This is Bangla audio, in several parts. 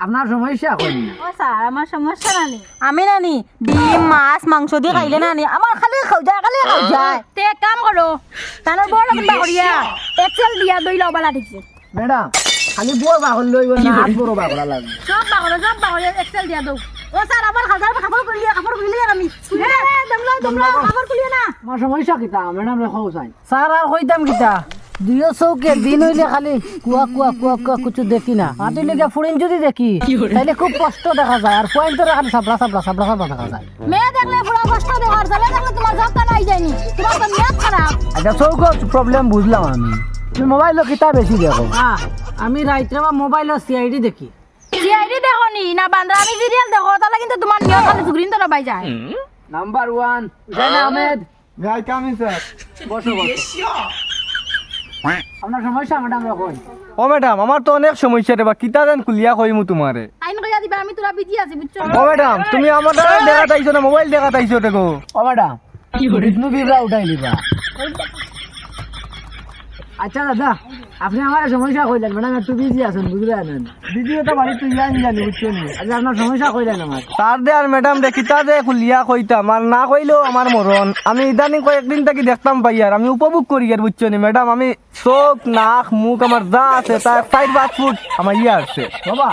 আপনার সমস্যা কই না ও স্যার আমার সমস্যা নানি আমি নানি ডিম মাছ মাংস দিয়ে খাইলে নানি আমার খালি খাও যায় তে এক কাম করো তানোর বড় কিনবা করিয়া এক্সেল দিয়া দই লাও বালা ঠিকছে ম্যাডাম খালি বড় বাগল লইব না হাত বড় বাগলা লাগবে সব বাগল এক্সেল দিয়া দাও ও স্যার আমার কাপড় খুলিয়ে আমি দমলা কাপড় খুলিয়ে না আমার সমস্যা কিতা ম্যাডাম রে খাও চাই স্যার আর কইতাম কিতা দুইও চৌকে দিন হইলে খালি কুয়া কুয়া কুয়া কুয়া কিছু দেখি না হাতুই লেগে ফুরিন যদি দেখি তাইলে খুব কষ্ট দেখা যায় আর পয়েন্টরে খালি সাবলা দেখা যায় মেয়ে দেখলে পুরো কষ্ট দেওয়ার চলে দেখলে তোমার জব কানা আই যায়নি তোমার তো নিয়ত খারাপ আচ্ছা চৌকর প্রবলেম বুঝলাম আমি তুমি মোবাইল কিতা বেশি দেখো হ্যাঁ আমি রাইতে বা মোবাইলের সিআইডি দেখি সিআইডি দেখো নি না বান্দরা আমি সিরিয়াল দেখো তাহলে কিন্তু তোমার নিয়ত খালি জুগরিন তো বাই যায় নাম্বার 1 হুসাইন আহমেদ ভাই কামিং স্যার বসো আপনার সমস্যা ম্যাডাম রাখুন ও ম্যাডাম আমার তো অনেক সমস্যা রে বা কিতা দেন কুলিয়া কইমু তোমারে আইন কইয়া দিবা আমি তোরা বিজি আছি বুঝছো ও ম্যাডাম তুমি আমার দ্বারা দেখা তাইছো না মোবাইল দেখা তাইছো দেখো ও ম্যাডাম বিষ্ণু বিবরা উঠাই লিবা আচ্ছা দাদা আপনি আমার সমস্যা কইলেন ম্যাডাম একটু বিজি আছেন বুঝলেন ভিডিও তো বাড়ি তুই জানি বুঝছো নি আচ্ছা আপনার সমস্যা কইলেন আমার তার দে আর ম্যাডাম দে কিতা দে কুলিয়া কইতাম আর না কইলেও আমার মরণ আমি ইদানিং কয়েকদিন থেকে দেখতাম পাই আর আমি উপভোগ করি আর বুঝছো নি ম্যাডাম আমি চোখ নাক মুখ আমার যা আছে তার 4-5 ফুট আমার ইয়ে আছে বাবা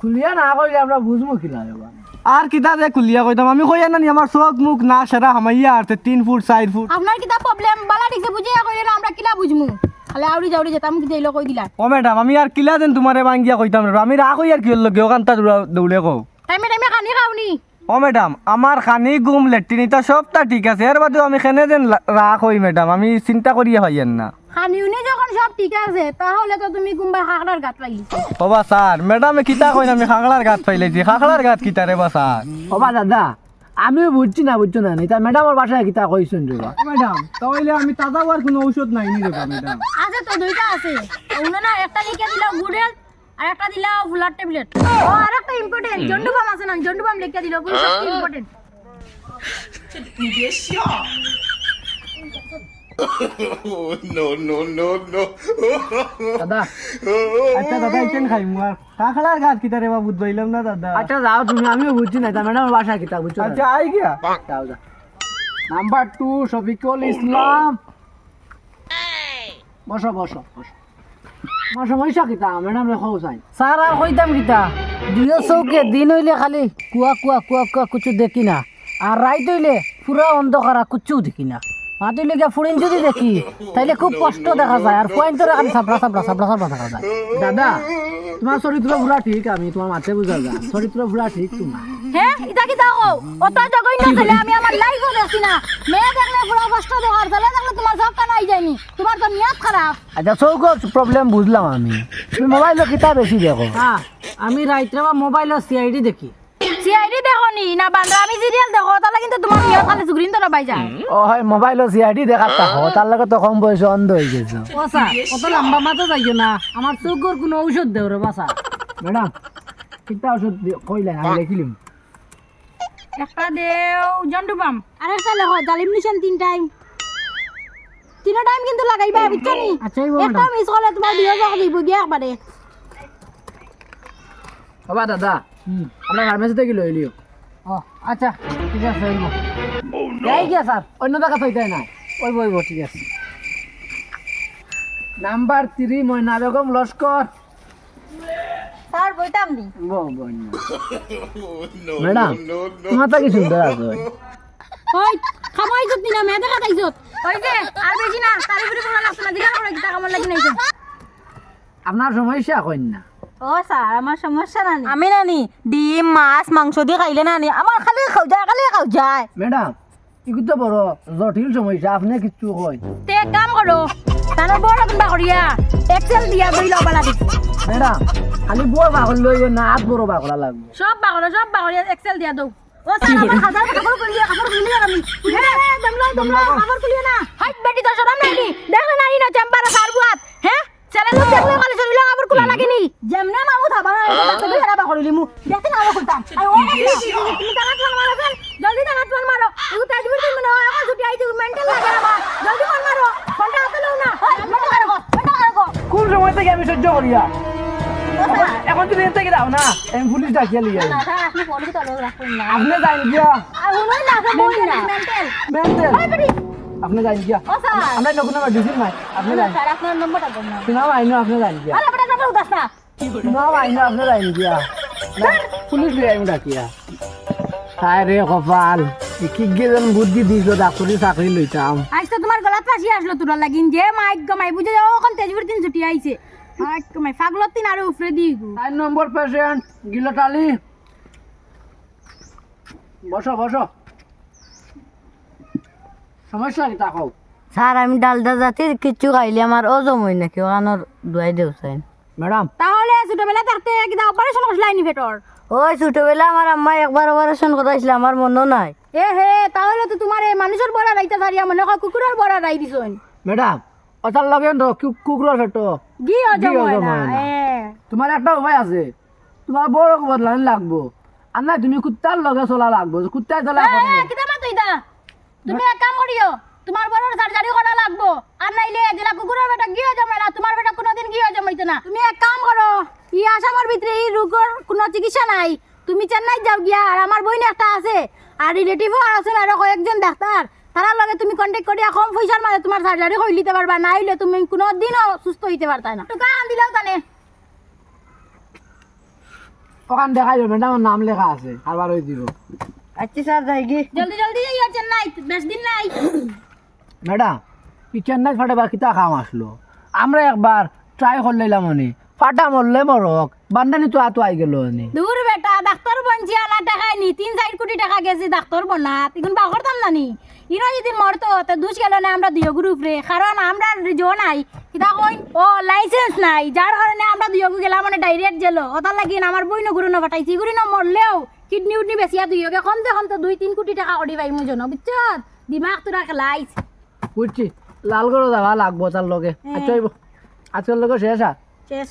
খুলিয়া না কইলে আমরা বুঝবো কি লাগে বাবা আর কিতা দে কুলিয়া কইতাম আমি কইয়া না আমার চোখ মুখ না সেরা আমার ইয়ে আছে 3 ফুট 4 ফুট আপনার কিটা প্রবলেম বালা ঠিকছে বুঝিয়া কইলে না আমরা কিলা বুঝমু খালি আউরি যাউরি যেতাম কি দেইলো কই দিলা ও ম্যাডাম আমি আর কিলা দেন তোমারে বাঙ্গিয়া কইতাম না আমি রাখ আর কি হলো গেওকান্তা দৌড়ে কও টাইমে কানি খাওনি ও ম্যাডাম আমার খানি ঘুম লেট্রিনিটা সবটা ঠিক আছে এর বাদেও আমি খেনে দেন রাখ হই ম্যাডাম আমি চিন্তা করিয়া হইয়েন না খানিউনি যখন সব ঠিক আছে তাহলে তো তুমি কুম্বা হাকড়ার গাত পাইলিছো বাবা স্যার ম্যাডামে কিতা কইন আমি খাগড়ার গাত পাইলেছি খাগড়ার গাত কিতা রে বা স্যার বাবা দাদা আমিও বুঝছি না বুঝছো না এটা ম্যাডামের বাসায় কিতা কইছেন রে বাবা ম্যাডাম তাহলে আমি তাজা আর কোনো ঔষধ নাই নি রে ম্যাডাম আছে তো দুইটা আছে ওনা না একটা লিখে দিলাও গুড হেলথ আর একটা দিলাও ব্লাড ট্যাবলেট ও আর একটা ইম্পর্টেন্ট জন্ডু বাম আছে না জন্ডু বাম লিখে দিলাও কোন সব ইম্পর্টেন্ট দাদা আচ্ছা দাদা ইতেন খাই মুয়ার খাগড়ার গাত কিতা রে বা বুঝবাইলাম না দাদা আচ্ছা যাও তুমি আমিও বুঝছি না এটা ম্যাডামের বাসায় কিতা বুঝছো আচ্ছা আই গিয়া যাও যাও নাম্বার 2 শফিকুল ইসলাম বসো আমার সমস্যা কিতা ম্যাডাম রে খাও চাই স্যার আর কইতাম কিতা দুইও চৌকে দিন হইলে খালি কুয়া কুয়া কুয়া কুয়া কিছু দেখি না আর রাইত হইলে পুরা অন্ধকার কিছু দেখি না হাতুই লেগে ফুরিন যদি দেখি তাইলে খুব কষ্ট দেখা যায় আর পয়েন্টরে খালি সাবলা দেখা যায় দাদা তোমার চরিত্র পুরা ঠিক আমি তোমার মাথে বুঝা যা চরিত্র পুরা ঠিক তোমার হ্যাঁ এটা কি দাও অত জগই না চলে আমি আমার লাইফও দেখছি না মেয়ে দেখলে পুরো কষ্ট দেওয়ার চলে দেখলে তোমার জব কানা আই যায়নি তোমার তো নিয়ত খারাপ আচ্ছা চৌকর প্রবলেম বুঝলাম আমি তুমি মোবাইল কিতা বেশি দেখো হ্যাঁ আমি রাইতে বা মোবাইলের সিআইডি দেখি সিআইডি দেখো নি না বান্দরা আমি সিরিয়াল দেখো তাহলে কিন্তু তোমার নিয়ত খালি জুগরিন তো বাই যায় ও হয় মোবাইল সিআইডি দেখার তাকো তার লগে তো কম বয়সে অন্ধ হয়ে গেছে ও স্যার অত লম্বা মাথা যাইও না আমার চৌকর কোনো ঔষধ দেও রে বাসা ম্যাডাম কিতা ওষুধ কইলেন আমি লিখিলিম একটা দেও জন্ডু বাম আর একটা লেখো জালিম নিশান 3 টাইম 3 টাইম কিন্তু লাগাইবা বুঝছো নি আচ্ছা এই একটা মিস করলে তোমার বিয়ে যাক দিব গিয়া একবারে বাবা দাদা আপনার ফার্মেসি থেকে লই লিও ও আচ্ছা ঠিক আছে হইব যাই গিয়া স্যার অন্য জায়গা পাইতে না ওইব ঠিক আছে নাম্বার 3 ময়না বেগম লস্কর স্যার বইতাম দি ম্যাডাম তোমার কি সুন্দর আছে ওই খাবাই যত না মেয়ে দেখা তাইছত ওই যে আর বেশি না তারে পুরো পুরো লাগছ না দিলা করে কিটা কেমন লাগি নাইছে আপনার সমস্যা কইন না ও স্যার আমার সমস্যা নানি আমি নানি ডিম মাছ মাংস দিয়ে খাইলে নানি আমার খালি খাও যায় ম্যাডাম এগুলো তো বড় জটিল সমস্যা আপনি কিছু কই তে এক কাম করো তানোর বড় কিনবা করিয়া এক্সেল দিয়া দই লাও বালা দিছি ম্যাডাম খালি বড় বাগল লইব না হাত বড় বাগলা লাগবে সব বাগড়ে এক্সেল দিয়া দাও ও স্যার আমার হাজার কাপড় খুলিয়ে আমি দমলা কাপড় খুলিয়ে না হাইট বেটি তো শরম নাই দেখো না ইনো চেম্বারে সারবুয়াত হ্যাঁ ছেলে লোক দেখলে খালি শরীরে কাপড় খোলা লাগেনি যেমনে মামু থাবা না এটা তো হেরা বাকড়লি মু দেখতে না খুলতাম আই ও তুমি তালাত মারো ফেল জলদি তালাত মারো এগু তাজবির তুমি না এখন ছুটি আইছি মেন্টাল লাগে না জলদি মারো ফোনটা হাতে লও না ফোনটা করো কোন সময় থেকে আমি সহ্য করিয়া এখন তুমি এতে কি দাও না আমি পুলিশ ডাকিয়ে লিয়ে না স্যার আপনি পুলিশ তো লোক রাখুন না আপনি যাইন গিয়া আর হুনোই না তো বই না মেন্টাল মেন্টেল ওই বেটি আপনি যাইন গিয়া ও স্যার আমরা নকুন নাম্বার দিছি নাই আপনি যাইন স্যার আপনার নম্বরটা দেন না শোনাও আইনো আপনি যাইন গিয়া আরে বেটা কথা উদাস না শোনাও আইনো আপনি যাইন গিয়া পুলিশ লিয়ে আমি ডাকিয়া হায় রে কপাল কি গেজন বুদ্ধি দিছিল ডাক্তারি চাকরি লইতাম আজ তো তোমার গলাত ফাঁসি আসলো তোরা লাগিন যে মাইক গমাই বুঝে যাও কোন তেজপুর দিন ছুটি আইছে মাইক গমাই পাগলত তিন আর উপরে দি গো 4 নম্বর পেশেন্ট গিলটালি বসো বসো সমস্যা কি তা কও স্যার আমি ডালদা জাতির কিচ্ছু খাইলে আমার ওজম হয় নাকি ওখানোর দুয়াই দেও চাইন ম্যাডাম তাহলে ছোটবেলা থাকতে কিনা অপারেশন করছিলাইনি পেটর ওই ছোটবেলা আমার আম্মা একবার অপারেশন করাইছিল আমার মনে নাই এ হে তাহলে তো তোমার এই মানুষের বড়া রাইতে পারিয়া মনে হয় কুকুরের বড়া রাই দিছন ম্যাডাম ওটার লগে কুকুরের ফটো কি অজম কি হয় অজম না হয় না? এ তোমার একটা উপায় আছে তোমার বড় বদলানি লাগবো আর না তুমি কুত্তার লগে চলা লাগবো কুত্তায় চলা কিতা মাত ইদা তুমি এক কাম করিও তোমার বড় সার্জারি করা লাগবো আর নাইলে যেলা কুকুরের বেটা গিয়ে জমে না তোমার বেটা কোনোদিন গিয়ে জমাইতে না তুমি এক কাম করো ই আসামের ভিতরে এই রোগের কোনো চিকিৎসা নাই তুমি চেন্নাই যাও গিয়া আর আমার বইন একটা আছে আর রিলেটিভও আছে আর কয়েকজন ডাক্তার তারা লগে তুমি কন্ট্যাক্ট করিয়া কম পয়সার মাঝে তোমার সার্জারি করে নিতে পারবা না হইলে তুমি কোনোদিনও সুস্থ হইতে পারতা না টাকা আন দিলেও জানে ওখান দেখাই যাবে ম্যাডাম আমার নাম লেখা আছে আবার ওই দিব আচ্ছা স্যার যাই কি জলদি জলদি যাইও চেন্নাই বেশ দিন নাই ম্যাডাম কি চেন্নাই ফাটাবার কিতা কাম আসলো আমরা একবার ট্রাই করলাম মনে ফাটা মরলে মরক বান্দানি তো আতো আই গেল নি দূর বেটা ডাক্তার বঞ্চি আনা টাকায় নি 3-4 কোটি টাকা গেছে ডাক্তার বনাত এখন বা করতাম না নি ইনো যদি মরতো তো দুষ গেল না আমরা দুই গ্রুপ রে কারণ আমরা রিজো নাই কিতা কই ও লাইসেন্স নাই যার কারণে আমরা দুই গেলাম মানে ডাইরেক্ট জেল ওটা লাগি আমার বই ন গুরু ন ফাটাইছি গুরু ন মরলেও কিডনি উডনি বেশিয়া দুই গে কমতে 2-3 কোটি টাকা অডি পাই মুজন বুঝছ দিমাগ তোরা খেলাইছ বুঝছি লাল করে যাওয়া লাগবো তার লগে আচ্ছা আজকের লগে শেষ আর শেষ